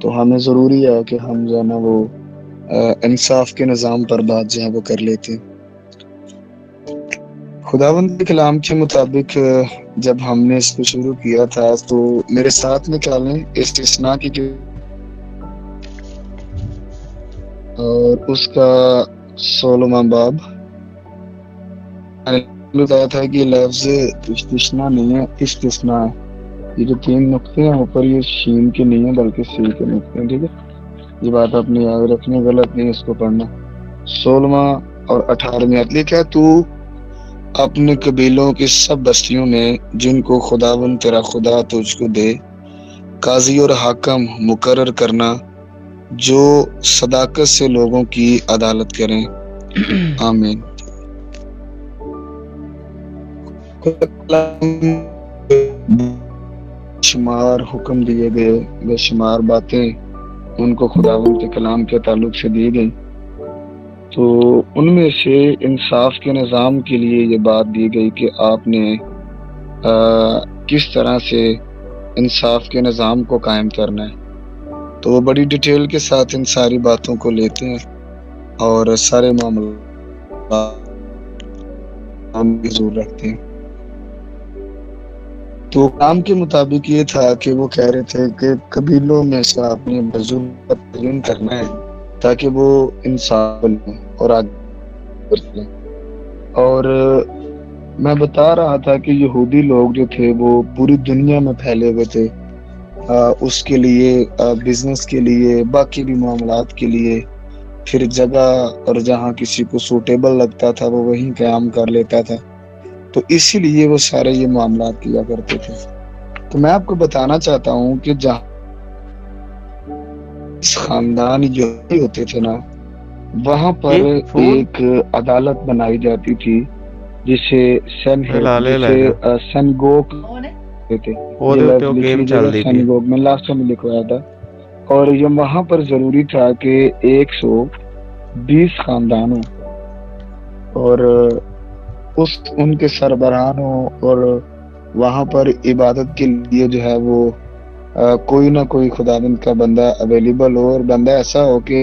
تو ہمیں ضروری ہے کہ ہم جو ہے نا وہ انصاف کے نظام پر بات جو ہے وہ کر لیتے ہیں۔ خداوند کے کلام کے مطابق جب ہم نے اس کو شروع کیا تھا تو میرے ساتھ میں کیا لیں استثناء کی اور اس کا 16واں باب بتایا تھا کہ لفظ استثناء نہیں ہے، استثناء ہے۔ یہ جو 3 نقطے ہیں اوپر یہ شین کے نہیں ہیں بلکہ سی کے نقطے ہیں، ٹھیک ہے؟ یہ بات اپنی یاد رکھنی، غلط نہیں اس کو پڑھنا۔ 16واں اور 18ویں آیت لکھا ہے، تو اپنے قبیلوں کی سب بستیوں میں جن کو خداوند تیرا خدا تجھ کو دے قاضی اور حاکم مقرر کرنا جو صداقت سے لوگوں کی عدالت کریں۔ آمین۔ شمار حکم دیے گئے، بے شمار باتیں ان کو خداوند کے کلام کے تعلق سے دی گئی، تو ان میں سے انصاف کے نظام کے لیے یہ بات دی گئی کہ آپ نے کس طرح سے انصاف کے نظام کو قائم کرنا ہے۔ تو وہ بڑی ڈیٹیل کے ساتھ ان ساری باتوں کو لیتے ہیں اور سارے معاملات ضرور رکھتے ہیں۔ تو کام کے مطابق یہ تھا کہ وہ کہہ رہے تھے کہ قبیلوں میں سے اپنی بزرگ تعین کرنا ہے تاکہ وہ انصاف لیں اور آگے چلیں۔ اور میں بتا رہا تھا کہ یہودی لوگ جو تھے وہ پوری دنیا میں پھیلے ہوئے تھے، اس کے لیے بزنس کے لیے، باقی بھی معاملات کے لیے، پھر جگہ اور جہاں کسی کو سوٹیبل لگتا تھا وہ وہیں قیام کر لیتا تھا، تو اسی لیے وہ سارے یہ معاملات کیا کرتے تھے۔ تو میں آپ کو بتانا چاہتا ہوں کہ جہاں خاندان یہودی ہوتے تھے نا، وہاں پر ایک عدالت بنائی جاتی تھی جسے سنگوگ تھے، سنگوگ میں لاسٹ میں لکھوایا تھا، اور یہ وہاں پر ضروری تھا کہ 120 خاندان ہوں اور ان کے سربراہان ہوں، اور وہاں پر عبادت کے لیے جو ہے وہ کوئی نہ کوئی خداوند کا بندہ اویلیبل ہو، اور بندہ ایسا ہو کہ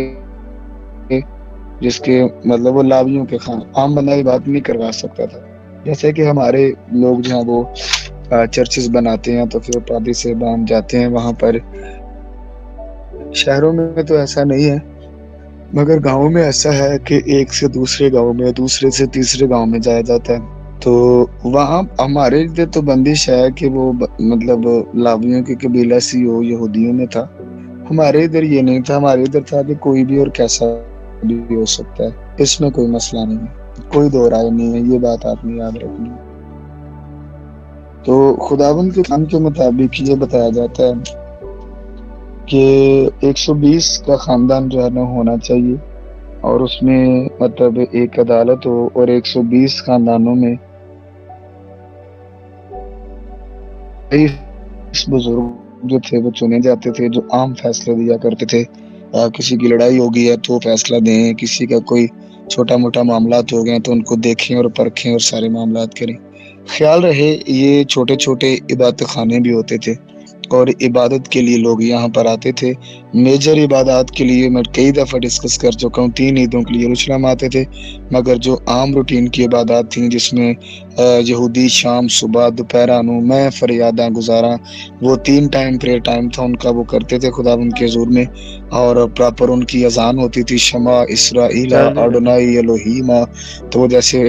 جس کے مطلب وہ لاویوں کے عام بندہ عبادت نہیں کروا سکتا تھا۔ جیسے کہ ہمارے لوگ جو ہیں وہ چرچز بناتے ہیں تو پھر پادری سے باندھ جاتے ہیں وہاں پر، شہروں میں تو ایسا نہیں ہے مگر گاؤں میں ایسا ہے کہ ایک سے دوسرے گاؤں میں، دوسرے سے تیسرے گاؤں میں جایا جاتا ہے۔ تو وہاں ہمارے ادھر تو بندش ہے کہ وہ مطلب لاویوں کی قبیلہ سی ہو، یہودیوں میں تھا۔ ہمارے ادھر یہ نہیں تھا، ہمارے ادھر تھا کہ کوئی بھی اور کیسا بھی ہو سکتا ہے، اس میں کوئی مسئلہ نہیں ہے، کوئی دو رائے نہیں ہے، یہ بات آپ نے یاد رکھنی ہے۔ تو خداوند کے کام کے مطابق یہ بتایا جاتا ہے کہ 120 کا خاندان جو ہے نا ہونا چاہیے، اور اس میں مطلب ایک عدالت ہو، اور 120 خاندانوں میں بزرگ جو تھے وہ چنے جاتے تھے جو عام فیصلے دیا کرتے تھے۔ کسی کی لڑائی ہو گئی ہے تو فیصلہ دیں، کسی کا کوئی چھوٹا موٹا معاملات ہو گئے تو ان کو دیکھیں اور پرکھیں اور سارے معاملات کریں۔ خیال رہے یہ چھوٹے چھوٹے عبادت خانے بھی ہوتے تھے اور عبادت کے لیے لوگ یہاں پر آتے تھے۔ میجر عبادات کے لیے میں کئی دفعہ ڈسکس کر چکا ہوں، 3 عیدوں کے لیے یروشلم آتے تھے، مگر جو عام روٹین کی عبادات تھیں جس میں یہودی شام صبح دوپہرہ نو میں فریاداں گزارا، وہ 3 ٹائم پریئر ٹائم تھا ان کا، وہ کرتے تھے خداوند کے حضور میں، اور پراپر ان کی اذان ہوتی تھی، شما اسرائیل اڈونائی الوہیم، تو جیسے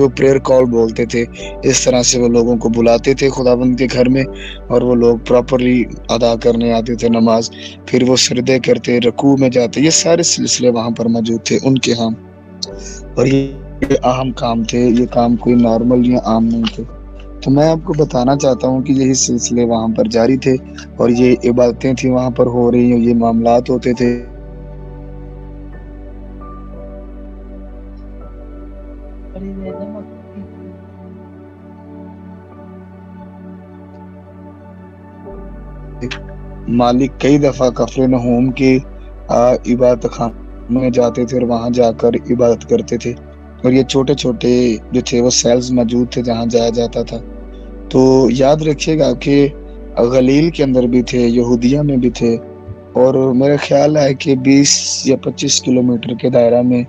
وہ پریئر کال بولتے تھے اس طرح سے وہ لوگوں کو بلاتے تھے خداوند کے گھر میں، اور وہ لوگ پراپرلی ادا کرنے آتے تھے نماز، پھر وہ سجدے کرتے، رکوع میں جاتے، یہ سارے سلسلے وہاں پر موجود تھے ان کے ہاں، اور یہ اہم کام تھے، یہ کام کوئی نارمل یا عام نہیں تھے۔ تو میں آپ کو بتانا چاہتا ہوں کہ یہی سلسلے وہاں پر جاری تھے اور یہ عبادتیں تھیں وہاں پر ہو رہی ہیں، یہ معاملات ہوتے تھے۔ مالک کئی دفعہ کفر نحوم کے عبادت خانے میں جاتے تھے اور وہاں جا کر عبادت کرتے تھے، اور یہ چھوٹے چھوٹے جو تھے وہ سیلز موجود تھے جہاں جایا جاتا تھا۔ تو یاد رکھیے گا کہ غلیل کے اندر بھی تھے، یہودیہ میں بھی تھے، اور میرا خیال ہے کہ 20 یا 25 کلومیٹر کے دائرہ میں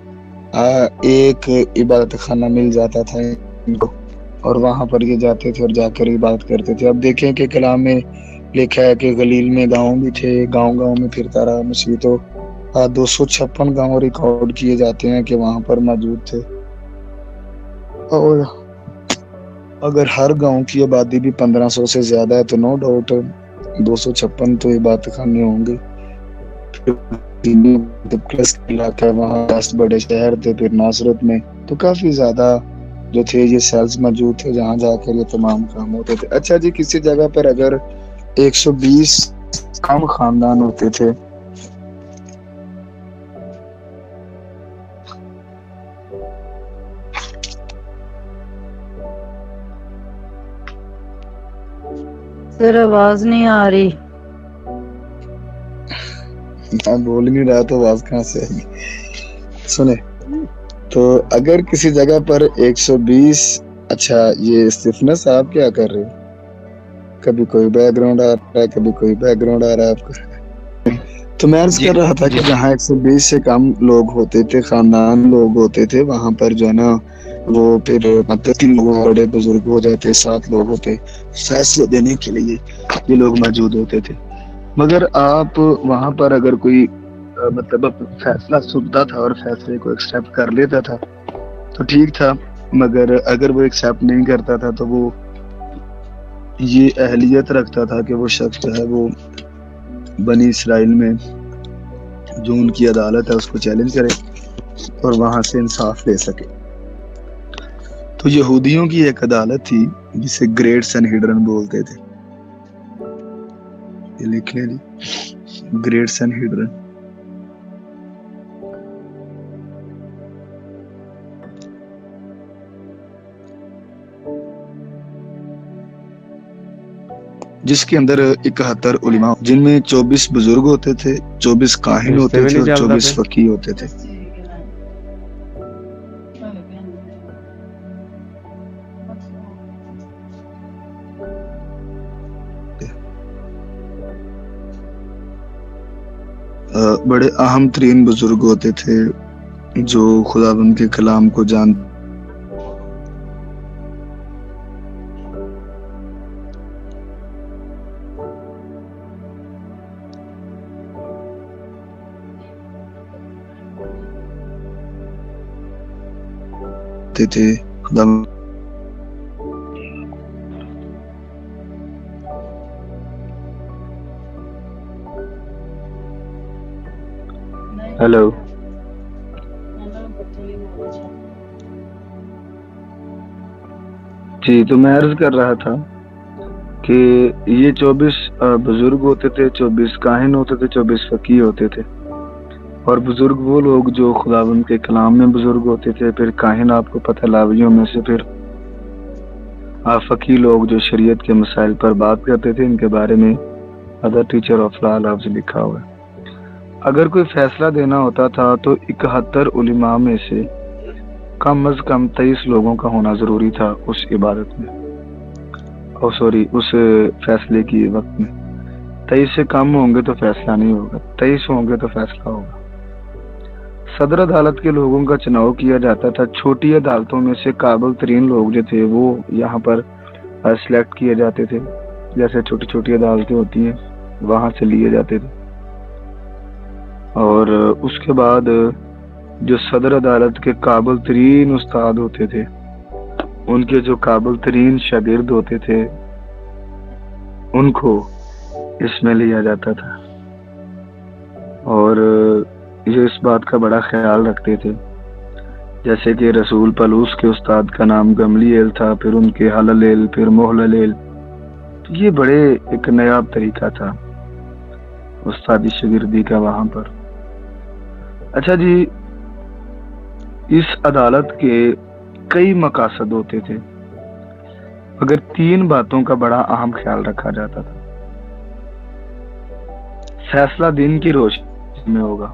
ایک عبادت خانہ مل جاتا تھا ان کو، اور وہاں پر یہ جاتے تھے اور جا کر عبادت کرتے تھے۔ اب دیکھیں کہ کلام میں لکھا ہے کہ گلیل میں گاؤں بھی تھے، گاؤں گاؤں میں پھرتا رہا مسیح، تو 256 گاؤں ریکارڈ کیے جاتے ہیں کہ وہاں پر موجود تھے۔ اور اگر ہر گاؤں کی آبادی بھی 1500 سے زیادہ ہے تو نو ڈاؤٹ 256 تو عبادت خانے ہوں گے۔ پلس علاقہ وہاں 10 بڑے شہر تھے، پھر ناصرت میں تو کافی زیادہ جو تھے یہ سیلز موجود تھے جہاں جا کر یہ تمام کام ہوتے تھے۔ اچھا جی، کسی جگہ پر اگر 120 کم خاندان ہوتے تھے سر آواز نہیں آ رہی۔ میں بول نہیں رہا تو آواز کہاں سے آئے گی؟ سنیں تو اگر کسی جگہ پر 120، اچھا یہ اسٹیفنس صاحب کیا کر رہے ہیں؟ کبھی کوئی بیک گراؤنڈ آ رہا ہے، کبھی کوئی بیک گراؤنڈ آ رہا ہے آپ کو۔ تو میں عرض کر رہا تھا کہ جہاں 120 سے کم لوگ ہوتے تھے، خاندان لوگ ہوتے تھے، وہاں پر جو ہے نا وہ پھر مطلب 3 لوگ بڑے بزرگ ہو جاتے، 7 لوگ ہوتے، فیصلے دینے کے لیے یہ لوگ موجود ہوتے تھے۔ مگر آپ وہاں پر اگر کوئی مطلب فیصلہ سنتا تھا اور فیصلے کو ایکسیپٹ کر لیتا تھا تو ٹھیک تھا، مگر اگر وہ ایکسیپٹ نہیں کرتا تھا تو وہ یہ اہلیت رکھتا تھا کہ وہ شخص جو ہے وہ بنی اسرائیل میں جو ان کی عدالت ہے اس کو چیلنج کرے اور وہاں سے انصاف لے سکے۔ تو یہودیوں کی ایک عدالت تھی جسے گریٹ سنہیڈرن بولتے تھے، یہ لکھ لیں جی، گریٹ سنہیڈرن۔ جس کے اندر 71 علماء، جن میں 24 بزرگ ہوتے تھے، 24 کاہن ہوتے تھے اور 24 فقیہ ہوتے تھے۔ بڑے اہم ترین بزرگ ہوتے تھے جو خداوند کے کلام کو جانتے تھے۔ ہیلو جی، تو میں عرض کر رہا تھا کہ یہ 24 بزرگ ہوتے تھے، 24 کاہن ہوتے تھے، 24 فقیہ ہوتے تھے۔ اور بزرگ وہ لوگ جو خداوند کے کلام میں بزرگ ہوتے تھے، پھر کاہن آپ کو پتہ لاویوں میں سے، پھر فقیہ لوگ جو شریعت کے مسائل پر بات کرتے تھے، ان کے بارے میں ادر ٹیچر آف لا لفظ لکھا ہوا ہے۔ اگر کوئی فیصلہ دینا ہوتا تھا تو 71 علماء میں سے کم از کم 23 لوگوں کا ہونا ضروری تھا اس عبادت میں، اس فیصلے کی وقت میں۔ 23 سے کم ہوں گے تو فیصلہ نہیں ہوگا، 23 ہوں گے تو فیصلہ ہوگا۔ صدر عدالت کے لوگوں کا چناؤ کیا جاتا تھا۔ چھوٹی عدالتوں میں سے قابل ترین لوگ جو تھے وہ یہاں پر سلیکٹ کیے جاتے تھے، جیسے چھوٹی چھوٹی عدالتیں ہوتی ہیں وہاں سے لیے جاتے تھے۔ اور اس کے بعد جو صدر عدالت کے قابل ترین استاد ہوتے تھے، ان کے جو قابل ترین شاگرد ہوتے تھے، ان کو اس میں لیا جاتا تھا۔ اور یہ اس بات کا بڑا خیال رکھتے تھے، جیسے کہ رسول پلوس کے استاد کا نام گملیل تھا، پھر ان کے حللیل، پھر محللیل۔ یہ بڑے ایک نایاب طریقہ تھا استادی شاگردی کا وہاں پر۔ اچھا جی، اس عدالت کے کئی مقاصد ہوتے تھے، مگر 3 باتوں کا بڑا اہم خیال رکھا جاتا تھا۔ فیصلہ دن کی روشنی میں ہوگا،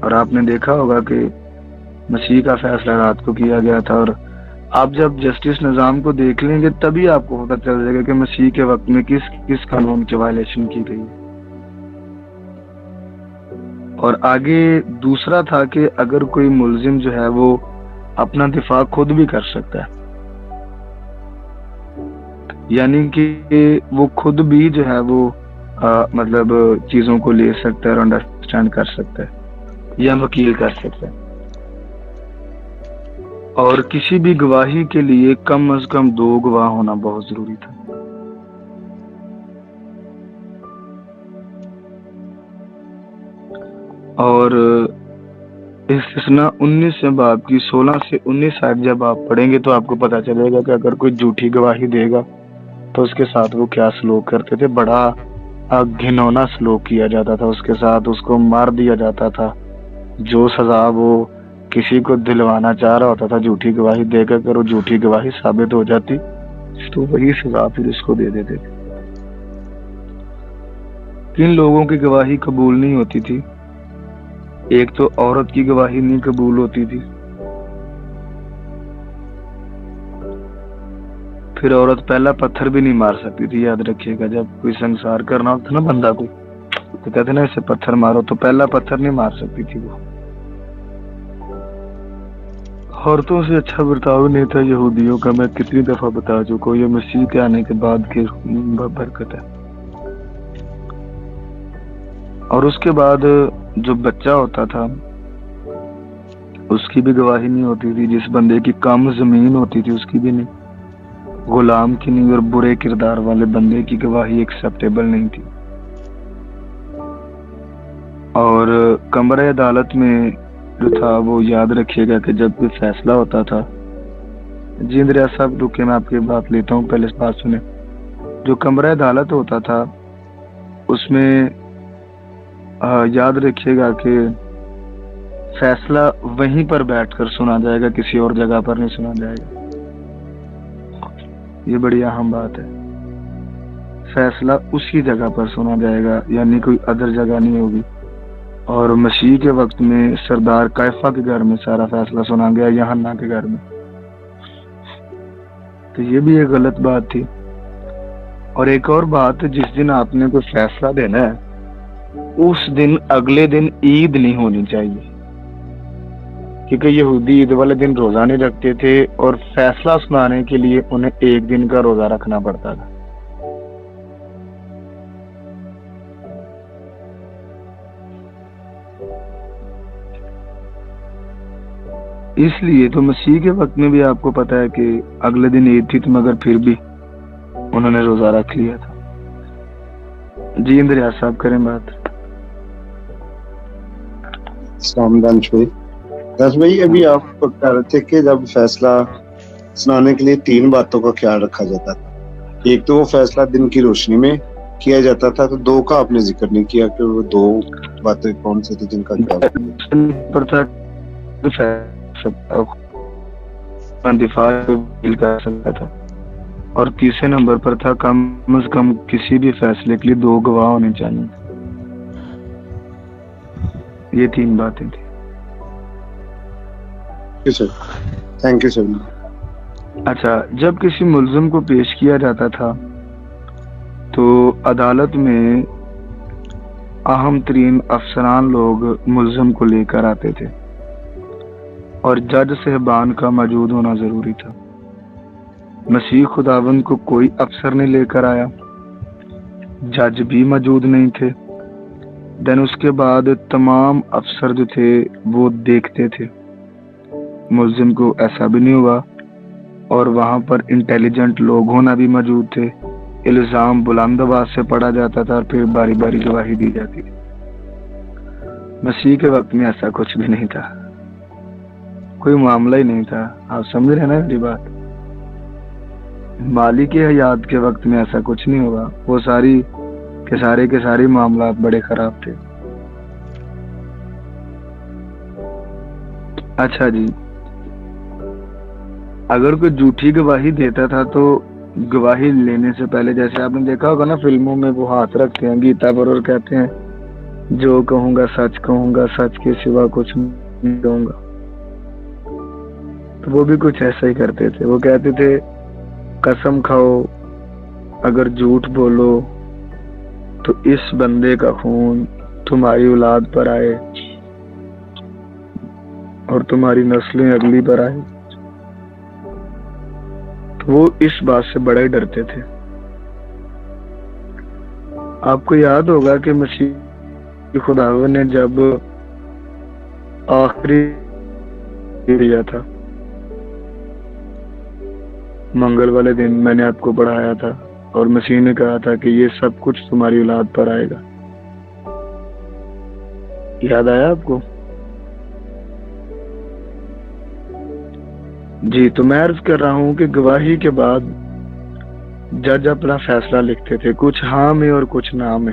اور آپ نے دیکھا ہوگا کہ مسیح کا فیصلہ رات کو کیا گیا تھا، اور آپ جب جسٹس نظام کو دیکھ لیں گے تبھی آپ کو پتہ چل جائے گا کہ مسیح کے وقت میں کس قانون کی وائلیشن کی گئی ہے۔ اور آگے دوسرا تھا کہ اگر کوئی ملزم جو ہے وہ اپنا دفاع خود بھی کر سکتا ہے، یعنی کہ وہ خود بھی جو ہے وہ مطلب چیزوں کو لے سکتا ہے اور انڈرسٹینڈ کر سکتا ہے یا وکیل کر سکتا ہے، اور کسی بھی گواہی کے لیے کم از کم 2 گواہ ہونا بہت ضروری تھا۔ اور استثناء 19 باب کی 16 سے 19 آیت جب آپ پڑھیں گے تو آپ کو پتہ چلے گا کہ اگر کوئی جھوٹی گواہی دے گا تو اس کے ساتھ وہ کیا سلوک کرتے تھے۔ بڑا گھنونا سلوک کیا جاتا تھا اس کے ساتھ، اس کو مار دیا جاتا تھا۔ جو سزا وہ کسی کو دلوانا چاہ رہا ہوتا تھا جھوٹی گواہی دے کر، اگر وہ جھوٹی گواہی ثابت ہو جاتی تو وہی سزا پھر اس کو دے دیتے تھے۔ کن لوگوں کی گواہی قبول نہیں ہوتی تھی؟ ایک تو عورت کی گواہی نہیں قبول ہوتی تھی، پھر عورت پہلا پتھر بھی نہیں مار سکتی تھی۔ یاد رکھیے گا، جب کوئی سنسار کرنا ہوتا نا بندہ کو تو کہتے نا اسے پتھر مارو، تو پہلا پتھر نہیں مار سکتی تھی وہ۔ عورتوں سے اچھا برتاؤ نہیں تھا یہودیوں کا، میں کتنی دفعہ بتا چکا ہوں، یہ مسیح کے آنے کے بعد کی برکت ہے۔ اور اس کے بعد جو بچہ ہوتا تھا اس کی بھی گواہی نہیں ہوتی تھی، جس بندے کی کم زمین ہوتی تھی اس کی بھی نہیں، غلام کی نہیں، اور برے کردار والے بندے کی گواہی ایکسیپٹیبل نہیں تھی۔ اور کمرہ عدالت میں جو تھا وہ یاد رکھیے گا کہ جب کوئی فیصلہ ہوتا تھا، جی اندریا صاحب رکے میں آپ کی بات لیتا ہوں، پہلے بات سنیں۔ جو کمرہ عدالت ہوتا تھا اس میں یاد رکھیے گا کہ فیصلہ وہیں پر بیٹھ کر سنا جائے گا، کسی اور جگہ پر نہیں سنا جائے گا۔ یہ بڑی اہم بات ہے، فیصلہ اسی جگہ پر سنا جائے گا، یعنی کوئی ادر جگہ نہیں ہوگی۔ اور مسیح کے وقت میں سردار قیافہ کے گھر میں سارا فیصلہ سنا گیا، یوحنا کے گھر میں، تو یہ بھی ایک غلط بات تھی۔ اور ایک اور بات، جس دن آپ نے کوئی فیصلہ دینا ہے اس دن اگلے دن عید نہیں ہونی چاہیے، کیونکہ یہودی عید والے دن روزہ نہیں رکھتے تھے اور فیصلہ سنانے کے لیے انہیں ایک دن کا روزہ رکھنا پڑتا تھا۔ اس لیے تو مسیح کے وقت میں بھی آپ کو پتا ہے کہ اگلے دن عید تھی، تو مگر پھر بھی انہوں نے روزہ رکھ لیا تھا۔ جی اندریا صاحب کریں بات۔ السلام علیکم دس بھائی، ابھی آپ کہہ رہے تھے کہ جب فیصلہ سنانے کے لیے 3 باتوں کا خیال رکھا جاتا تھا، ایک تو وہ فیصلہ دن کی روشنی میں کیا جاتا تھا، تو 2 کا آپ نے ذکر نہیں کیا کہ وہ 2 باتیں کون سی تھی جن کا خیال دفاع کر سکتا تھا، اور تیسرے نمبر پر تھا کم از کم کسی بھی فیصلے کے لیے 2 گواہ ہونے چاہیے۔ یہ 3 باتیں تھیں۔ Thank you sir. اچھا، جب کسی ملزم کو پیش کیا جاتا تھا تو عدالت میں اہم ترین افسران لوگ ملزم کو لے کر آتے تھے، اور جج صاحبان کا موجود ہونا ضروری تھا۔ مسیح خداوند کو کوئی افسر نہیں لے کر آیا، جج بھی موجود نہیں تھے، دین اس کے بعد تمام افسر جو تھے وہ دیکھتے تھے، ملزم کو ایسا بھی نہیں ہوا، اور وہاں پر انٹیلیجنٹ لوگ ہونا بھی موجود تھے، الزام بلند آواز سے پڑھا جاتا تھا اور پھر باری باری گواہی دی جاتی تھی۔ مسیح کے وقت میں ایسا کچھ بھی نہیں تھا، کوئی معاملہ ہی نہیں تھا۔ آپ سمجھ رہے ہیں نا میری بات؟ مالی کے حیات کے وقت میں ایسا کچھ نہیں ہوا، وہ ساری کے سارے معاملات بڑے خراب تھے۔ اچھا جی، اگر کوئی جھوٹی گواہی دیتا تھا تو گواہی لینے سے پہلے، جیسے آپ نے دیکھا ہوگا نا فلموں میں، وہ ہاتھ رکھتے ہیں گیتا پر اور کہتے ہیں جو کہوں گا سچ کہوں گا، سچ کے سوا کچھ نہیں کہوں گا، تو وہ بھی کچھ ایسا ہی کرتے تھے۔ وہ کہتے تھے قسم کھاؤ، اگر جھوٹ بولو تو اس بندے کا خون تمہاری اولاد پر آئے اور تمہاری نسلیں اگلی پر آئے، تو وہ اس بات سے بڑے ڈرتے تھے۔ آپ کو یاد ہوگا کہ مسیح خداوند نے جب آخری دیا تھا، منگل والے دن میں نے آپ کو پڑھایا تھا اور مسیح نے کہا تھا کہ یہ سب کچھ تمہاری اولاد پر آئے گا۔ یاد آیا آپ کو؟ جی، تو میں عرض کر رہا ہوں کہ گواہی کے بعد جج اپنا فیصلہ لکھتے تھے، کچھ ہاں میں اور کچھ نہ میں۔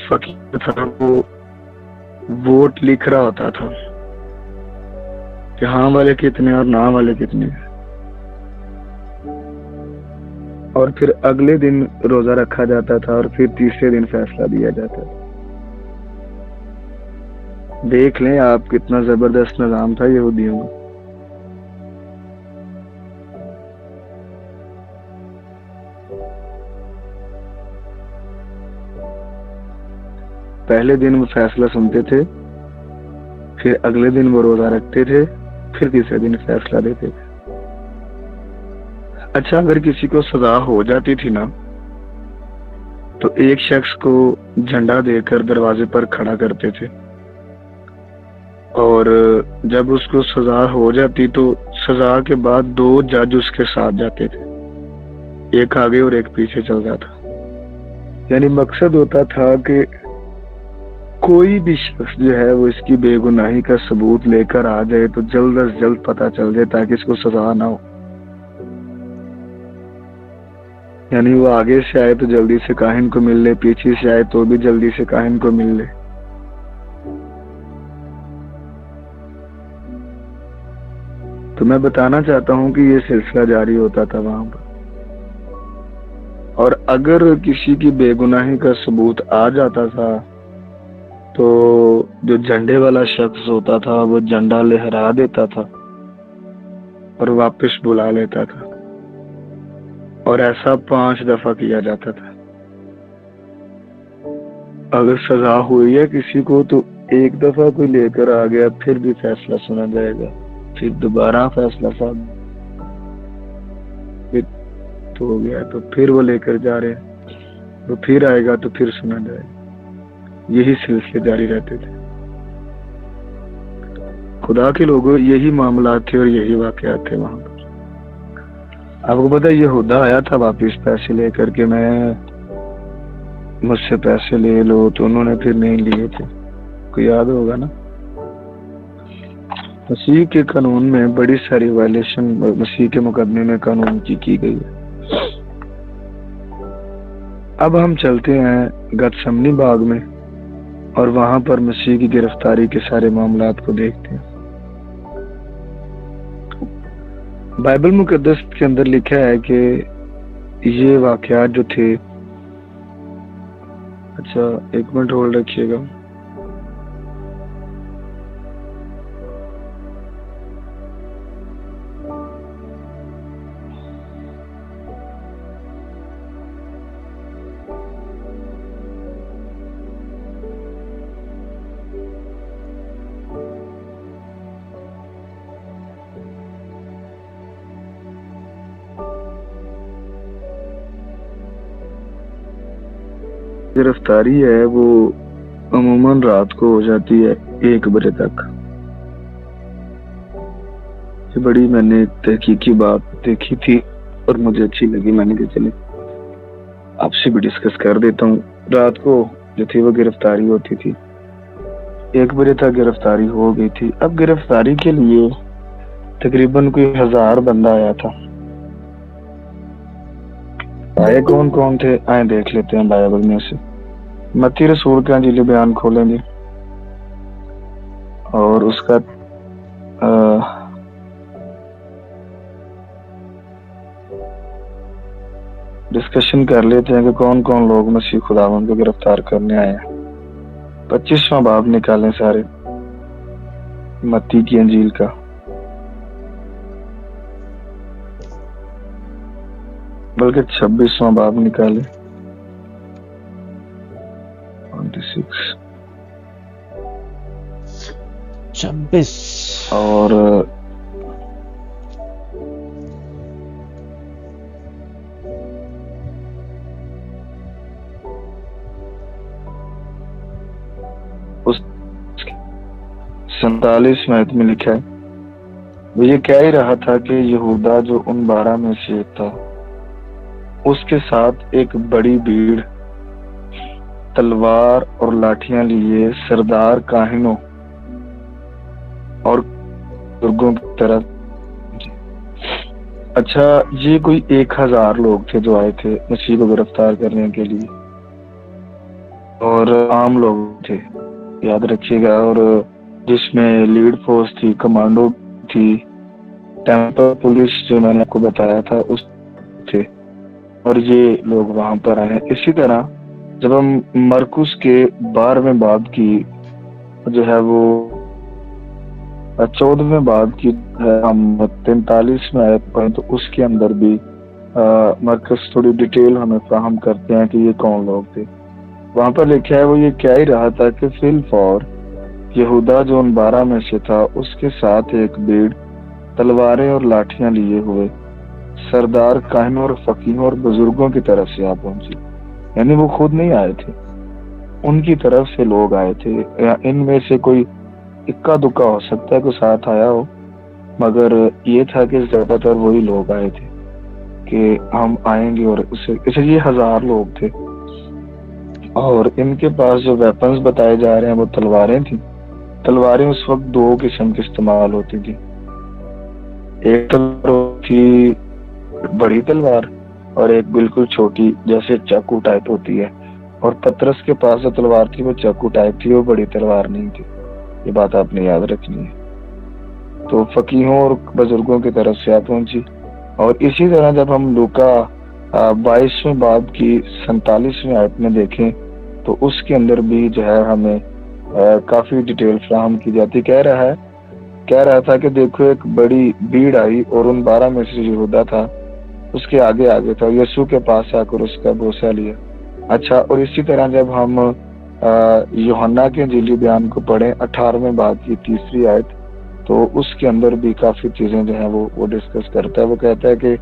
فقیر تھا، وہ ووٹ لکھ رہا ہوتا تھا کہ ہاں والے کتنے اور نہ والے کتنے، اور پھر اگلے دن روزہ رکھا جاتا تھا اور پھر تیسرے دن فیصلہ دیا جاتا تھا۔ دیکھ لیں آپ کتنا زبردست نظام تھا یہودیوں کا۔ پہلے دن وہ فیصلہ سنتے تھے، پھر اگلے دن وہ روزہ رکھتے تھے، پھر تیسرے دن فیصلہ دیتے تھے۔ اچھا، اگر کسی کو سزا ہو جاتی تھی نا، تو ایک شخص کو جھنڈا دے کر دروازے پر کھڑا کرتے تھے، اور جب اس کو سزا ہو جاتی تو سزا کے بعد 2 جج اس کے ساتھ جاتے تھے، ایک آگے اور ایک پیچھے چل جاتا۔ یعنی مقصد ہوتا تھا کہ کوئی بھی شخص جو ہے وہ اس کی بے گناہی کا ثبوت لے کر آ جائے تو جلد از جلد پتہ چل جائے تاکہ اس کو سزا نہ ہو۔ یعنی وہ آگے سے آئے تو جلدی سے کاہن کو مل لے، پیچھے سے آئے تو بھی جلدی سے کاہن کو مل لے۔ تو میں بتانا چاہتا ہوں کہ یہ سلسلہ جاری ہوتا تھا وہاں پر، اور اگر کسی کی بے گناہی کا ثبوت آ جاتا تھا تو جو جھنڈے والا شخص ہوتا تھا وہ جھنڈا لہرا دیتا تھا اور واپس بلا لیتا تھا، اور ایسا 5 دفعہ کیا جاتا تھا۔ اگر سزا ہوئی ہے کسی کو تو ایک دفعہ کوئی لے کر آ گیا، پھر بھی فیصلہ سنا جائے گا، پھر دوبارہ فیصلہ صاحب ہو گیا تو پھر وہ لے کر جا رہے ہیں، وہ پھر آئے گا تو پھر سنا جائے گا۔ یہی سلسلے جاری رہتے تھے۔ خدا کے لوگوں، یہی معاملات تھے اور یہی واقعات تھے وہاں پر۔ آپ کو پتا یہودا آیا تھا واپس پیسے لے کر کے میں مجھ سے پیسے لے لو، تو انہوں نے پھر نہیں لیے تھے، کو یاد ہوگا نا۔ مسیح کے قانون میں بڑی ساری وائلیشن مسیح کے مقدمے میں قانون کی گئی ہے۔ اب ہم چلتے ہیں گتسمنی باغ میں اور وہاں پر مسیح کی گرفتاری کے سارے معاملات کو دیکھتے ہیں۔ بائبل مقدس کے اندر لکھا ہے کہ یہ واقعات جو تھے، اچھا 1 منٹ ہولڈ رکھیے گا۔ گرفتاری ہے وہ عموماً رات کو ہو جاتی ہے 1 بجے تک۔ یہ بڑی میں نے تحقیقی بات دیکھی تھی اور مجھے اچھی لگی، میں نے کہا چلے آپ سے بھی ڈسکس کر دیتا ہوں۔ رات کو جو تھی وہ گرفتاری ہوتی تھی، 1 بجے تک گرفتاری ہو گئی تھی۔ اب گرفتاری کے لیے تقریباً کوئی 1000 بندہ آیا تھا۔ آئے کون کون تھے آئیں دیکھ لیتے ہیں بائبل میں سے۔ متی رسول کا انجیل بیان کھولیں گے اور اس کا ڈسکشن کر لیتے ہیں کہ کون کون لوگ مسیح خداوند کو گرفتار کرنے آئے ہیں۔ 25واں باب نکالیں سارے متی کی انجیل کا۔ بلکہ 26واں باب نکالے 26 اور اس 47 میں میں لکھا ہے، وہ یہ کہہ ہی رہا تھا کہ یہودا جو ان 12 میں سے ایک تھا، اس کے ساتھ ایک بڑی بھیڑ تلوار اور لاٹھیاں لیے سردار کاہنوں اور بزرگوں کی طرف۔ اچھا، یہ کوئی 1000 لوگ تھے جو آئے تھے مسیح کو گرفتار کرنے کے لیے، اور عام لوگ تھے، یاد رکھیے گا، اور جس میں لیڈ فورس تھی، کمانڈو تھی، ٹیمپل پولیس جو میں نے آپ کو بتایا تھا اس تھے، اور یہ لوگ وہاں پر آئے ہیں۔ اسی طرح جب ہم مرکس کے 12ویں باب کی جو ہے وہ 14ویں باب کی ہم 43 میں آیت پڑھیں تو اس کے اندر بھی مرکز تھوڑی ڈیٹیل ہمیں فراہم کرتے ہیں کہ یہ کون لوگ تھے۔ وہاں پر لکھا ہے، وہ یہ کہہ ہی رہا تھا کہ فی الفور یہودا جو ان 12 میں سے تھا، اس کے ساتھ ایک بھیڑ تلواریں اور لاٹھیاں لیے ہوئے سردار کاہنوں اور فقیہوں اور بزرگوں کی طرف سے آ پہنچی۔ یعنی وہ خود نہیں آئے تھے، ان کی طرف سے لوگ آئے تھے، یا ان میں سے کوئی اکا دکا ہو سکتا ہے، کوئی ساتھ آیا ہو، مگر یہ تھا کہ زیادہ تر وہی لوگ آئے تھے کہ ہم آئیں گے، اور اسے یہ 1000 لوگ تھے، اور ان کے پاس جو ویپنز بتائے جا رہے ہیں وہ تلواریں تھیں۔ تلواریں اس وقت 2 قسم کی استعمال ہوتی تھی، ایک تلوار تھی بڑی تلوار، اور ایک بالکل چھوٹی جیسے چاقو ٹائپ ہوتی ہے، اور پترس کے پاس جو تلوار تھی وہ چاقو ٹائپ تھی، وہ بڑی تلوار نہیں تھی۔ یہ بات آپ نے یاد رکھنی ہے۔ تو فقیہوں اور بزرگوں کی طرف سے آ پہنچی۔ اور اسی طرح جب ہم لوکا 22ویں باب کی 47ویں آیت میں دیکھیں تو اس کے اندر بھی جو ہے ہمیں کافی ڈیٹیل فراہم کی جاتی۔ کہہ رہا تھا کہ دیکھو ایک بڑی بھیڑ آئی اور ان 12 میں سے یہودا تھا، اس کے آگے تھا، یسوع کے پاس آ کر اس کا بوسہ لیا۔ اچھا، اور اسی طرح جب ہم یوحنا کے انجیلی بیان کو پڑھیں 18ویں باب کی 3 آیت تو اس کے اندر بھی کافی چیزیں جو ہیں وہ ڈسکس کرتا ہے۔ وہ کہتا ہے کہ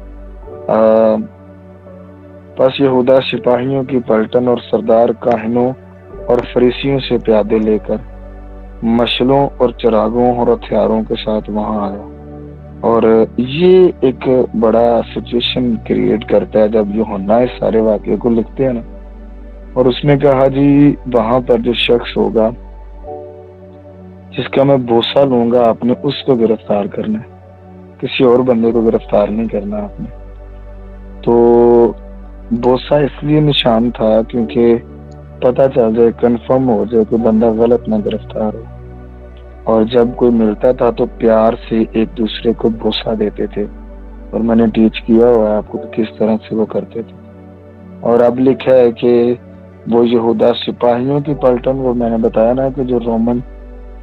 پس یہودا سپاہیوں کی پلٹن اور سردار کاہنوں اور فریسیوں سے پیادے لے کر مشلوں اور چراغوں اور ہتھیاروں کے ساتھ وہاں آیا، اور یہ ایک بڑا سچویشن کریٹ کرتا ہے جب یوحنا اس سارے واقعے کو لکھتے ہیں نا، اور اس نے کہا جی وہاں پر جو شخص ہوگا جس کا میں بوسہ لوں گا آپ نے اس کو گرفتار کرنا ہے، کسی اور بندے کو گرفتار نہیں کرنا آپ نے۔ تو بوسہ اس لیے نشان تھا کیونکہ پتہ چل جائے، کنفرم ہو جائے کہ بندہ غلط نہ گرفتار ہو، اور جب کوئی ملتا تھا تو پیار سے ایک دوسرے کو بوسہ دیتے تھے، اور میں نے ٹیچ کیا ہوا ہے آپ کو کس طرح سے وہ کرتے تھے۔ اور اب لکھا ہے کہ وہ یہودا سپاہیوں کی پلٹن، وہ میں نے بتایا نا کہ جو رومن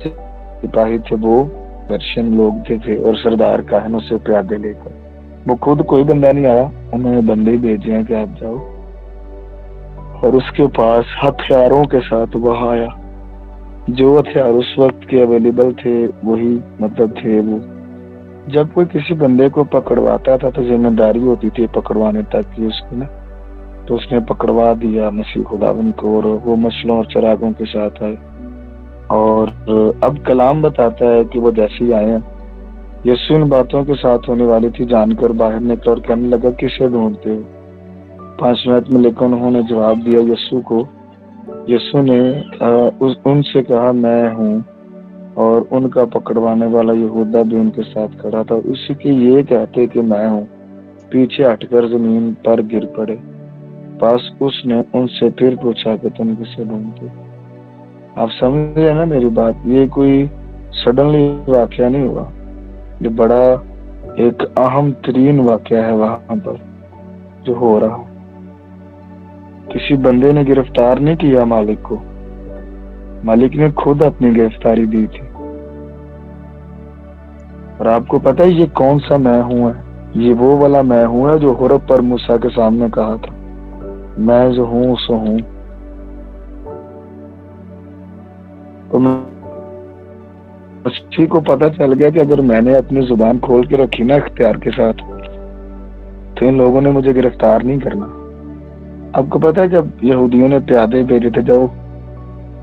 سپاہی تھے وہ پرشین لوگ تھے، اور سردار کاہنوں سے پیادے لے کر، وہ خود کوئی بندہ نہیں آیا، انہوں نے بندے ہی بھیجے ہیں کہ آپ جاؤ، اور اس کے پاس ہتھیاروں کے ساتھ وہاں آیا۔ جو ہتھیار اس وقت کے اویلیبل تھے وہی تھے وہ۔ جب کوئی کسی بندے کو پکڑواتا تھا تو ذمہ داری ہوتی تھی پکڑوانے تک کی اس کی نا، تو اس نے پکڑوا دیا مسیح خداوند کو، اور وہ مشلوں اور چراغوں کے ساتھ آئے۔ اور اب کلام بتاتا ہے کہ وہ جیسے ہی آئے ہیں، یسوع ان باتوں کے ساتھ ہونے والی تھی جان کر باہر نکلا اور کہنے لگا کسے ڈھونڈتے ہو؟ 5ویں آیت میں لکھا، انہوں نے جواب دیا یسوع کو۔ یسوع نے ان سے کہا میں ہوں، اور ان کا پکڑوانے والا یہودا بھی ان کے ساتھ کھڑا تھا۔ اسی کے یہ کہتے کہ میں ہوں پیچھے ہٹ کر زمین پر گر پڑے۔ پس اس نے ان سے پھر پوچھا کہ تم کسے ڈھونڈتے؟ آپ سمجھے نا میری بات، یہ کوئی سڈنلی واقعہ نہیں ہوا، یہ بڑا ایک اہم ترین واقعہ ہے وہاں پر جو ہو رہا۔ کسی بندے نے گرفتار نہیں کیا مالک کو، مالک نے خود اپنی گرفتاری دی تھی۔ اور آپ کو پتہ ہے یہ کون سا میں ہوں ہے؟ یہ وہ والا میں ہوں جو حرب پر موسیٰ کے سامنے کہا تھا، میں جو ہوں سو ہوں۔ تو مسیح کو پتہ چل گیا کہ اگر میں نے اپنی زبان کھول کے رکھی نا اختیار کے ساتھ، تو ان لوگوں نے مجھے گرفتار نہیں کرنا۔ آپ کو پتہ ہے جب یہودیوں نے پیادے بھیجے تھے جاؤ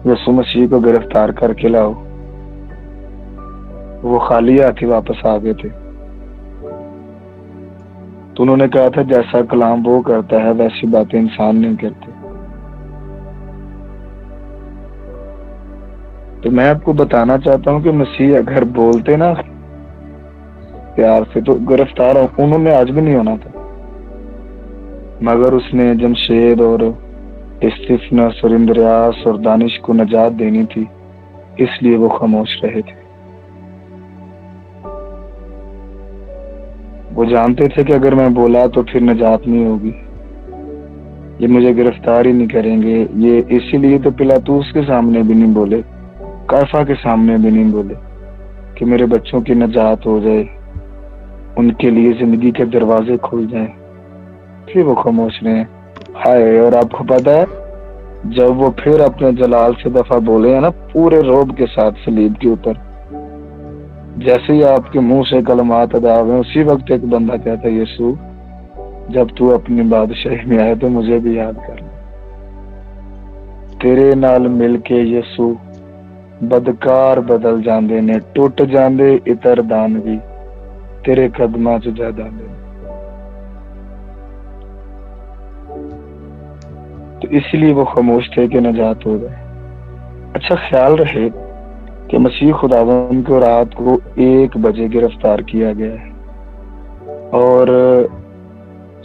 یسوع مسیح کو گرفتار کر کے لاؤ، وہ خالی ہاتھ ہی واپس آ گئے تھے۔ تو انہوں نے کہا تھا جیسا کلام وہ کرتا ہے ویسی باتیں انسان نہیں کرتے۔ تو میں آپ کو بتانا چاہتا ہوں کہ مسیح اگر بولتے نا پیار سے تو گرفتار انہوں نے آج بھی نہیں ہونا تھا، مگر اس نے جمشید اور استفنس اور اندریاس اور دانش کو نجات دینی تھی، اس لیے وہ خاموش رہے تھے۔ وہ جانتے تھے کہ اگر میں بولا تو پھر نجات نہیں ہوگی، یہ مجھے گرفتار ہی نہیں کریں گے۔ یہ اسی لیے تو پلاطوس کے سامنے بھی نہیں بولے، کیفا کے سامنے بھی نہیں بولے کہ میرے بچوں کی نجات ہو جائے، ان کے لیے زندگی کے دروازے کھل جائیں، پھر وہ خاموش رہے۔ ہائے، اور آپ کو پتا ہے جب وہ پھر اپنے جلال سے دفعہ بولے ہیں نا پورے روب کے ساتھ صلیب کے اوپر، جیسے ہی آپ کے منہ سے کلمات ادا ہوئے اسی وقت ایک بندہ کہتا ہے یسوع جب تو اپنی بادشاہی میں آئے تو مجھے بھی یاد کر لے۔ تیرے نال مل کے یسوع بدکار بدل جاندے نے، ٹوٹ جاندے اتر دان بھی تیرے قدماں چ جا داندے نے۔ تو اس لیے وہ خاموش تھے کہ نجات ہو جائے۔ اچھا خیال رہے کہ مسیح خداوند کو رات کو 1 بجے گرفتار کیا گیا ہے اور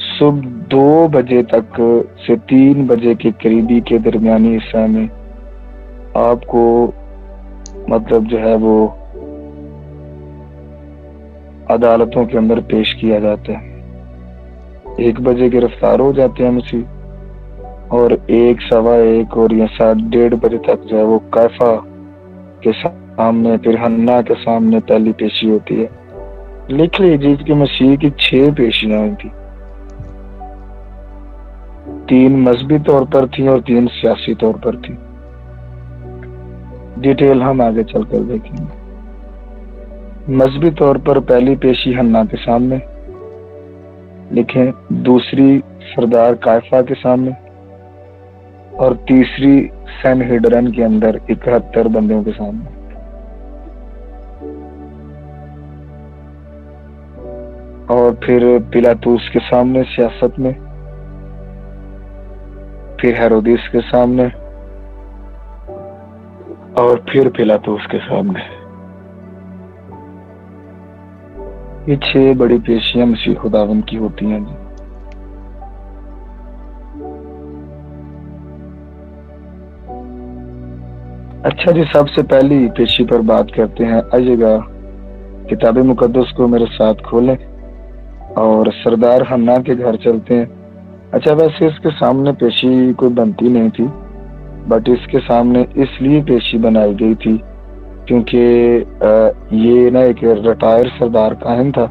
صبح 2 بجے تک سے 3 بجے کے قریبی کے درمیانی حصہ میں آپ کو مطلب جو ہے وہ عدالتوں کے اندر پیش کیا جاتا ہے۔ 1 بجے گرفتار ہو جاتے ہیں مسیح، اور 1 سوا 1 اور یا 1:30 بجے تک جو ہے وہ کیفا کے سامنے، پھر حنا کے سامنے پہلی پیشی ہوتی ہے۔ لکھ لیجیے کہ مسیح کی 6 پیشیاں ہوئی تھی، 3 مذہبی طور پر تھیں اور 3 سیاسی طور پر تھیں۔ ڈیٹیل ہم آگے چل کر دیکھیں گے۔ مذہبی طور پر پہلی پیشی حنا کے سامنے لکھیں، دوسری سردار کائفا کے سامنے، اور تیسری سینہیڈرن کے اندر 71 بندوں کے سامنے۔ اور پھر پلاطوس کے سامنے سیاست میں، پھر ہیرودیس کے سامنے، اور پھر پلاطوس کے سامنے۔ یہ 6 بڑی پیشیاں مسیح خداوند کی ہوتی ہیں جی۔ اچھا جی، سب سے پہلی پیشی پر بات کرتے ہیں۔ آئیے گا کتاب مقدس کو میرے ساتھ کھولیں اور سردار حنا کے گھر چلتے ہیں۔ اچھا ویسے اس کے سامنے پیشی کوئی بنتی نہیں تھی، بٹ اس کے سامنے اس لیے پیشی بنائی گئی تھی کیونکہ یہ نا ایک ریٹائر سردار کاہن تھا،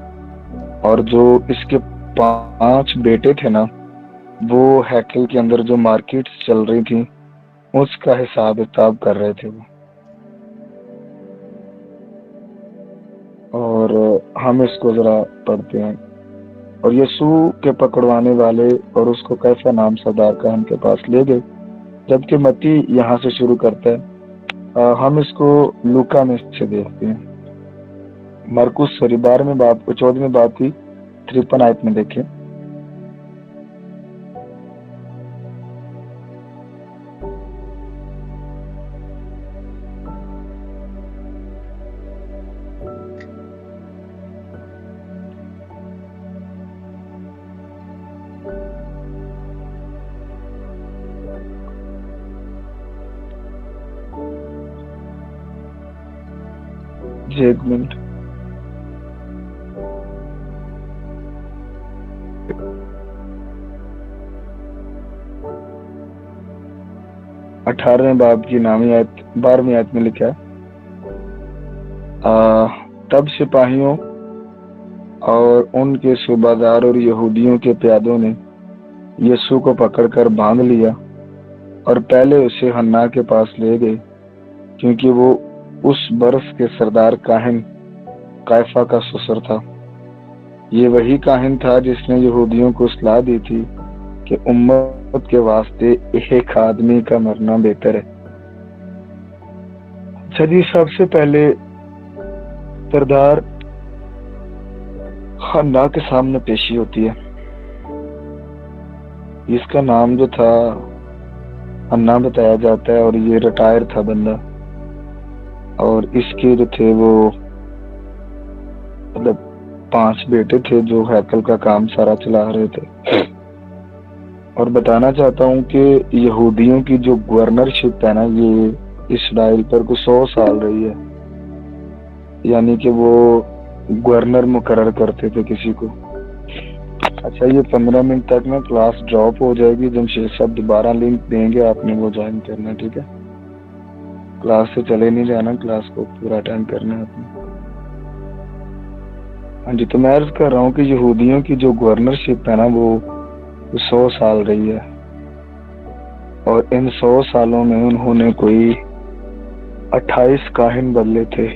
اور جو اس کے 5 بیٹے تھے نا وہ ہیکل کے اندر جو مارکیٹس چل رہی تھیں اس کا حساب کتاب کر رہے تھے وہ۔ اور ہم اس کو ذرا پڑھتے ہیں۔ اور یسوع کے پکڑوانے والے اور اس کو کیفا نام سردار کاہن کے پاس لے گئے، جبکہ متی یہاں سے شروع کرتا ہے۔ ہم اس کو لوکا میں سے دیکھتے ہیں۔ مرکس 12ویں باب کو 14ویں باب کی 53 آیت میں دیکھیں۔ جی 1 منٹ۔ اٹھارہویں باب کی 9ویں آیت 12ویں آیت میں لکھا ہے، تب سپاہیوں اور ان کے صوبادار اور یہودیوں کے پیادوں نے یسوع کو پکڑ کر باندھ لیا اور پہلے اسے حنا کے پاس لے گئے، کیونکہ وہ اس برس کے سردار کاہن قیفہ کا سسر تھا۔ یہ وہی کاہن تھا جس نے یہودیوں کو اصلاح دی تھی کہ امت کے واسطے ایک آدمی کا مرنا بہتر ہے۔ اچھا جی، سب سے پہلے سردار حنا کے سامنے پیشی ہوتی ہے۔ اس کا نام جو تھا حنا بتایا جاتا ہے، اور یہ ریٹائر تھا بندہ، اور اس کے جو تھے وہ مطلب 5 بیٹے تھے جو ہیکل کا کام سارا چلا رہے تھے۔ اور بتانا چاہتا ہوں کہ یہودیوں کی جو گورنرشپ ہے نا، یہ اسرائیل پر کو 100 سال رہی ہے، یعنی کہ وہ گورنر مقرر کرتے تھے کسی کو۔ اچھا، یہ 15 منٹ تک نا کلاس ڈراپ ہو جائے گی، جمشید صاحب دوبارہ لنک دیں گے، آپ نے وہ جوائن کرنا، ٹھیک ہے؟ کلاس سے چلے نہیں جانا، کلاس کو پورا اٹینڈ کرنا ہے آپ نے۔ ہاں جی، تو میں عرض کر رہا ہوں کہ یہودیوں کی جو گورنرشپ ہے نا وہ 100 سال رہی ہے، اور ان 100 سالوں میں انہوں نے کوئی 28 کاہن بدلے تھے۔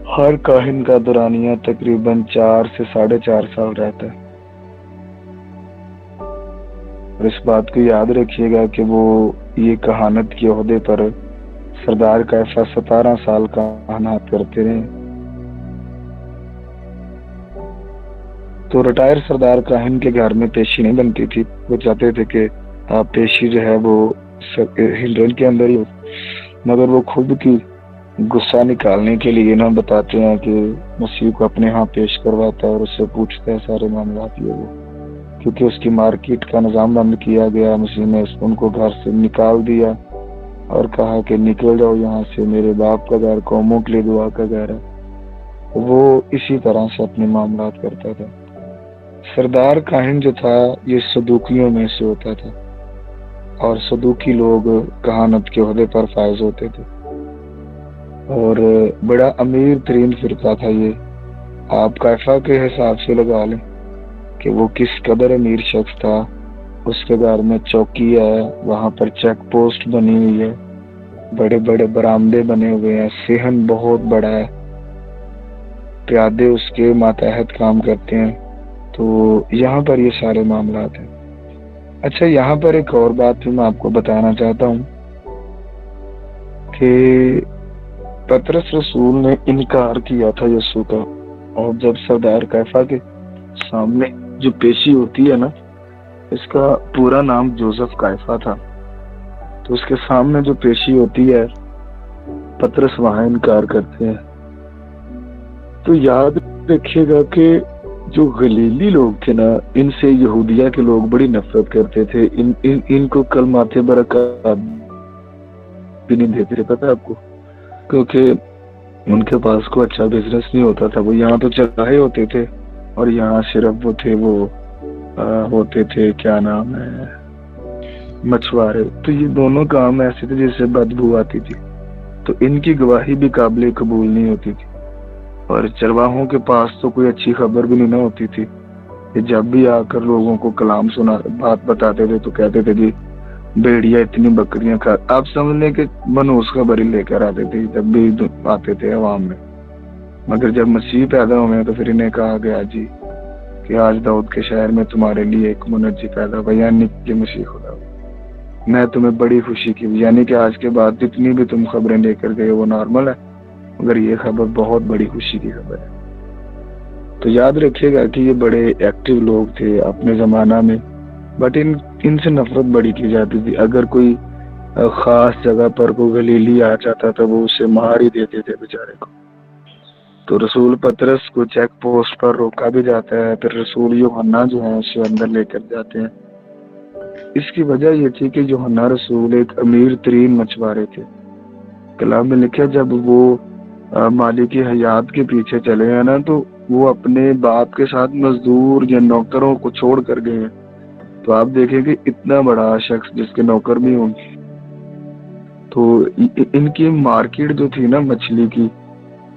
ہر کاہن کا دورانیہ تقریباً 4 سے 4.5 سال رہتا ہے، اور اس بات کو یاد رکھیے گا کہ وہ یہ کہانت کے عہدے پر سردار قیفہ 17 سال کہانت کرتے رہے۔ تو ریٹائر سردار کاہن کے گھر میں پیشی نہیں بنتی تھی، وہ چاہتے تھے کہ پیشی جو ہے وہ ہلڈن کے اندر ہی ہو، مگر وہ خود کی غصہ نکالنے کے لیے نہ بتاتے ہیں کہ مسیح کو اپنے ہاں پیش کرواتا ہے اور اس سے پوچھتا ہے سارے معاملات، یہ وہ کیونکہ اس کی مارکیٹ کا نظام بند کیا گیا، مسیح نے ان کو گھر سے نکال دیا اور کہا کہ نکل جاؤ یہاں سے، میرے باپ کا گھر قوموں کے لیے دعا کا گھر ہے۔ وہ اسی طرح سے اپنے معاملات کرتا تھا۔ سردار کاہن جو تھا یہ صدوقیوں میں سے ہوتا تھا، اور صدوقی لوگ کہانت کے عہدے پر فائز ہوتے تھے، اور بڑا امیر ترین فرقہ تھا یہ۔ آپ قیفہ کے حساب سے لگا لیں کہ وہ کس قدر امیر شخص تھا۔ اس کے گھر میں چوکی ہے، وہاں پر چیک پوسٹ بنی ہوئی ہے، بڑے بڑے برآمدے بنے ہوئے ہیں، صحن بہت بڑا ہے، پیادے اس کے ماتحت کام کرتے ہیں۔ تو یہاں پر یہ سارے معاملات ہیں۔ اچھا، یہاں پر ایک اور بات بھی میں آپ کو بتانا چاہتا ہوں کہ پطرس رسول نے انکار کیا تھا یسوع کا، اور جب سردار قیفہ کے سامنے جو پیشی ہوتی ہے نا، اس کا پورا نام جوزف قیفہ تھا، تو اس کے سامنے جو پیشی ہوتی ہے پطرس وہاں انکار کرتے ہیں۔ تو یاد رکھیے گا کہ جو غلیلی لوگ تھے نا، ان سے یہودیہ کے لوگ بڑی نفرت کرتے تھے، ان کو کلمات برکات بھی نہیں دیتے تھے، پتہ آپ کو، کیونکہ ان کے پاس کوئی اچھا بزنس نہیں ہوتا تھا۔ وہ یہاں تو چراہے ہوتے تھے، اور یہاں صرف وہ تھے وہ ہوتے تھے کیا نام ہے مچھوارے۔ تو یہ دونوں کام ایسے تھے جس سے بدبو آتی تھی، تو ان کی گواہی بھی قابل قبول نہیں ہوتی تھی، اور چرواہوں کے پاس تو کوئی اچھی خبر بھی نہیں ہوتی تھی۔ کہ جب بھی آ کر لوگوں کو کلام سنا بات بتاتے تھے تو کہتے تھے جی بھیڑیا اتنی بکریاں کھا، آپ سمجھ لیں کہ منوس خبر ہی لے کر آتے تھے جب بھی آتے تھے عوام میں۔ مگر جب مسیح پیدا ہوئے تو پھر انہیں کہا گیا جی کہ آج داؤد کے شہر میں تمہارے لیے ایک منجی پیدا ہوا، یعنی کہ مسیح خدا ہوا۔ میں تمہیں بڑی خوشی کی، یعنی کہ آج کے بعد جتنی بھی تم خبریں لے کر گئے وہ نارمل ہے، مگر یہ خبر بہت بڑی خوشی کی خبر ہے۔ تو یاد رکھیے گا کہ یہ بڑے ایکٹیو لوگ تھے اپنے زمانہ میں، بٹ ان سے نفرت بڑی کی جاتی تھی۔ اگر کوئی خاص جگہ پر کوئی غلیلی آ جاتا تھا وہ اسے مار ہی دیتے تھے بیچارے کو۔ تو رسول پطرس کو چیک پوسٹ پر روکا بھی جاتا ہے، پھر رسول یوحنا جو ہے اسے اندر لے کر جاتے ہیں۔ اس کی وجہ یہ تھی کہ یوحنا رسول ایک امیر ترین مچھوارے تھے۔ کلام میں لکھا جب وہ مالک حیات کے پیچھے چلے ہیں نا، تو وہ اپنے باپ کے ساتھ مزدور یا نوکروں کو چھوڑ کر گئے ہیں۔ تو آپ دیکھیں کہ اتنا بڑا شخص جس کے نوکر بھی ہوں، تو ان کی مارکیٹ جو تھی نا مچھلی کی،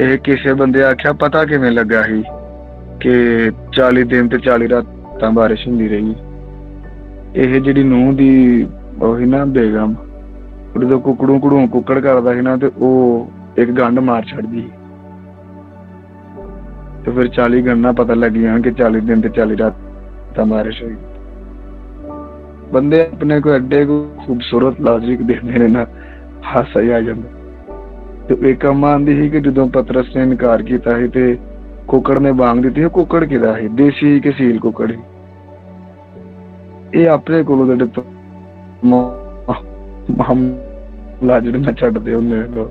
ਇਹ ਕਿਸੇ ਬੰਦੇ ਆਖਿਆ ਪਤਾ ਕਿਵੇਂ ਲੱਗਾ ਸੀ ਕਿ 40 ਦਿਨ ਤੇ 40 ਰਾਤਾਂ ਬਾਰਿਸ਼ ਹੁੰਦੀ ਰਹੀ। ਇਹ ਜਿਹੜੀ ਨੂੰਹ ਦੀ ਉਹੀ ਨਾ ਬੇਗਮ, ਉਹਦੇ ਕੁਕੜੂ ਕੁੜੂ ਕੁੱਕੜ ਕਰਦਾ ਸੀ ਨਾ ਤੇ ਉਹ ਇੱਕ ਗੰਢ ਮਾਰ ਛੱਡਦੀ ਸੀ ਤੇ ਫਿਰ 40 ਗੰਢਾਂ ਪਤਾ ਲੱਗੀਆਂ ਕਿ 40 ਦਿਨ ਤੇ 40 ਰਾਤਾਂ ਬਾਰਿਸ਼ ਹੋਈ। ਬੰਦੇ ਆਪਣੇ ਕੋ ਐਡੇ ਖੂਬਸੂਰਤ ਲੌਜਿਕ ਦੇਖਦੇ ਨੇ ਨਾ, ਹਾਸਾ ਹੀ ਆ ਜਾਂਦਾ। ਤੇ ਇੱਕ ਅੰਮਾ ਆਂਦੀ ਸੀ ਕਿ ਜਦੋਂ ਪਤਰਸ ਨੇ ਇਨਕਾਰ ਕੀਤਾ ਸੀ ਤੇ ਕੁੱਕੜ ਨੇ ਬਾਂਗ ਦਿੱਤੀ, ਕੁੱਕੜ ਕਿਹਦਾ ਸੀ? ਦੇਸੀ ਕਿ ਸੀਲ ਕੁੱਕੜ ਸੀ? ਇਹ ਆਪਣੇ ਕੋਲੋਂ ਜਿਹੜੇ ਮਾਮਲਾ ਜਿਹੜੇ ਨਾ ਛੱਡਦੇ ਹੁੰਦੇ ਲੋਕ।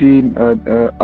3,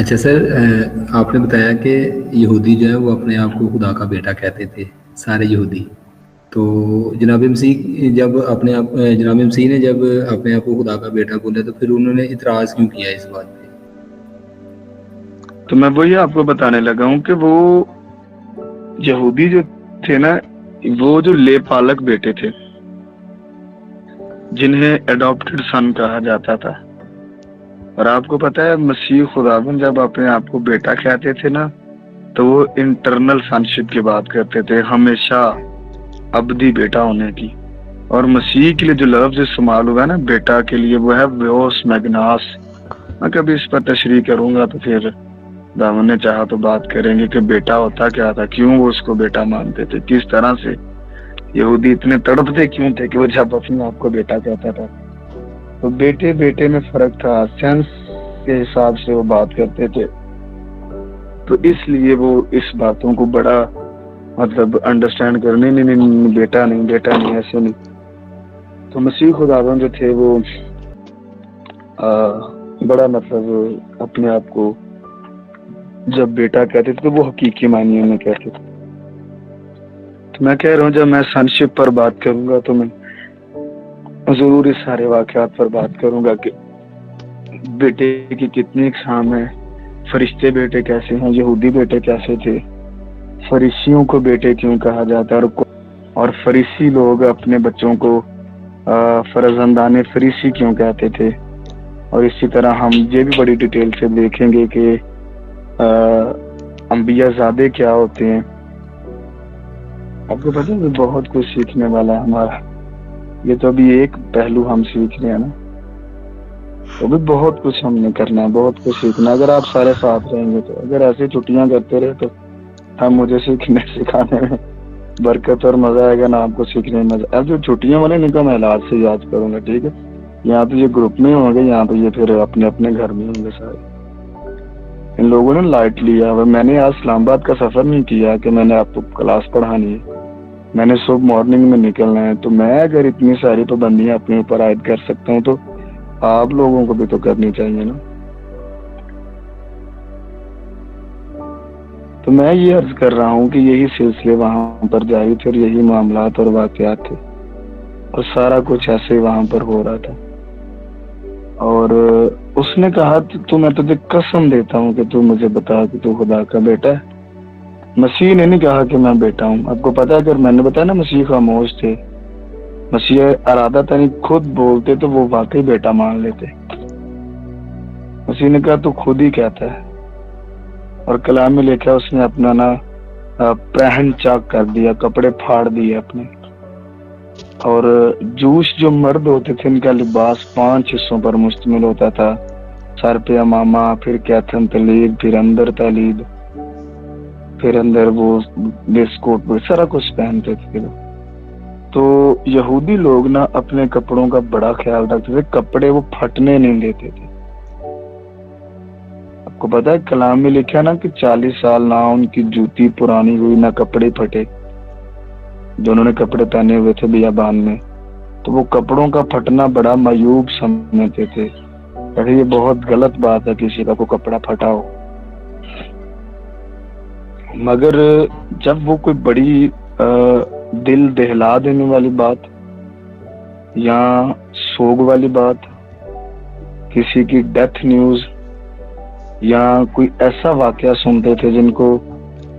اچھا سر، آپ نے بتایا کہ یہودی جو ہے وہ اپنے آپ کو خدا کا بیٹا کہتے تھے، سارے یہودی. تو جناب مسیح جب اپنے آپ جناب مسیح نے جب اپنے آپ کو خدا کا بیٹا بولا تو پھر انہوں نے اعتراض کیوں کیا اس بات پہ؟ تو میں وہی آپ کو بتانے لگا ہوں کہ وہ یہودی جو تھے نا، وہ جو لے پالک بیٹے تھے جنہیں ایڈاپٹڈ سن کہا جاتا تھا. اور آپ کو پتا ہے مسیح خداوند جب اپنے آپ کو بیٹا کہتے تھے نا تو وہ انٹرنل سنشپ کی بات کرتے تھے، ہمیشہ ابدی بیٹا ہونے کی. اور مسیح کے لیے جو لفظ استعمال ہوا ہے نا بیٹا کے لیے، وہ ہے ویوس میگناس. میں کبھی اس پر تشریح کروں گا تو پھر دامن نے چاہا تو بات کریں گے کہ بیٹا ہوتا کیا تھا، کیوں وہ اس کو بیٹا مانتے تھے، کس طرح سے یہودی اتنے تڑپتے کیوں تھے کہ وہ جب اپنے آپ کو بیٹا کہتا تھا. تو بیٹے بیٹے میں فرق تھا، سینس کے حساب سے وہ بات کرتے تھے. تو اس لیے وہ اس باتوں کو بڑا مطلب انڈرسٹینڈ کرنے نہیں بیٹا نہیں ایسے نہیں. تو مسیح خداوند جو تھے وہ بڑا مطلب اپنے آپ کو جب بیٹا کہتے تھے تو وہ حقیقی معنی میں کہتے تھے. تو میں کہہ رہا ہوں جب میں سنشپ پر بات کروں گا تو میں ضرور اس سارے واقعات پر بات کروں گا کہ بیٹے کی کتنی اقسام ہیں، فرشتے بیٹے کیسے ہیں، یہودی بیٹے کیسے تھے، فریسیوں کو بیٹے کیوں کہا جاتا ہے، اور فریسی لوگ اپنے بچوں کو فرزندان فریسی کیوں کہتے تھے. اور اسی طرح ہم یہ بھی بڑی ڈیٹیل سے دیکھیں گے کہ انبیاء زادے کیا ہوتے ہیں. آپ کو پتہ ہے بہت کچھ سیکھنے والا ہے ہمارا. یہ تو ابھی ایک پہلو ہم سیکھ رہے ہیں نا، تو بھی بہت کچھ ہم نے کرنا ہے، بہت کچھ سیکھنا ہے اگر آپ سارے ساتھ رہیں گے. تو اگر ایسی چھٹیاں کرتے رہے تو ہم مجھے سکھانے میں برکت اور مزہ آئے گا نا آپ کو سیکھنے میں مزہ. اب جو چھٹیاں والے ان کا میں علاج سے یاد کروں گا، ٹھیک ہے. یہاں تو یہ گروپ میں ہوں گے، یہاں تو یہ پھر اپنے اپنے گھر میں ہوں گے سارے. ان لوگوں نے لائٹ لیا. میں نے آج اسلام آباد کا سفر نہیں کیا کہ میں نے آپ کو کلاس پڑھانی ہے، میں نے صبح مارننگ میں نکلنا ہے. تو میں اگر اتنی ساری پابندیاں اپنے اوپر عائد کر سکتا ہوں تو آپ لوگوں کو بھی تو کرنی چاہیے نا. تو میں یہ عرض کر رہا ہوں کہ یہی سلسلے وہاں پر جاری تھے اور یہی معاملات اور واقعات تھے اور سارا کچھ ایسے وہاں پر ہو رہا تھا. اور اس نے کہا تو میں تجھے قسم دیتا ہوں کہ تو مجھے بتا کہ تو خدا کا بیٹا ہے. مسیح نے نہیں کہا کہ میں بیٹا ہوں. آپ کو پتا ہے اگر میں نے بتایا نا مسیح خاموش تھے، مسیح ارادہ تھا نہیں خود بولتے تو وہ واقعی بیٹا مان لیتے. مسیح نے کہا تو خود ہی کہتا ہے. اور کلام میں لکھا اس نے اپنا نا پہن چاک کر دیا، کپڑے پھاڑ دیے اپنے. اور جوش جو مرد ہوتے تھے ان کا لباس 5 حصوں پر مشتمل ہوتا تھا. سر پہ امامہ، پھر کیتھن تلید، پھر اندر تلید، پھر اندر وہ بسکوٹ، سارا کچھ پہنتے تھے. تو یہودی لوگ نا اپنے کپڑوں کا بڑا خیال رکھتے تھے، کپڑے وہ پھٹنے نہیں دیتے تھے. آپ کو پتا ہے کلام میں لکھا نا کہ 40 سال نہ ان کی جوتی پرانی ہوئی نہ کپڑے پھٹے. جو انہوں نے کپڑے پہنے ہوئے تھے بیابان میں، تو وہ کپڑوں کا پھٹنا بڑا معیوب سمجھتے تھے. یہ بہت غلط بات ہے کسی کا کوئی کپڑا پھٹا ہو. مگر جب وہ کوئی بڑی دل دہلا دینے والی بات یا سوگ والی بات، کسی کی ڈیتھ نیوز یا کوئی ایسا واقعہ سنتے تھے جن کو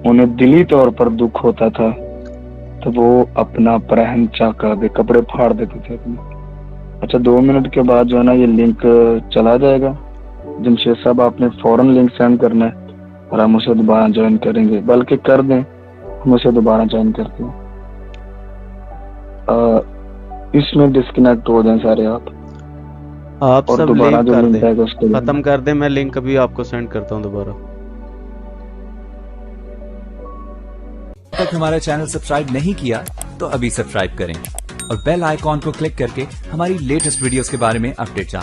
انہیں دلی طور پر دکھ ہوتا تھا، تو وہ اپنا پرہن چاکا دے کپڑے پھاڑ دیتے تھے اپنے. اچھا 2 منٹ کے بعد جو ہے نا یہ لنک چلا جائے گا. جمشید صاحب آپ نے فوراً لنک سینڈ کرنا ہے اور ہم اسے دوبارہ جوائن کریں گے، بلکہ کر دیں، ہم اسے دوبارہ جوائن کرتے ہیں. اس میں ڈسکنیکٹ ہو جائیں سارے آپ اور سب دوبارہ لنک جو کر لنک دیں، ہے اس کو ختم کر دیں. میں لنک ابھی آپ کو سینڈ کرتا ہوں دوبارہ. تک ہمارا چینل سبسکرائب نہیں کیا تو ابھی سبسکرائب کریں اور بیل آئیکن کو کلک کر کے ہماری لیٹسٹ ویڈیوز کے بارے میں اپڈیٹ جانیں.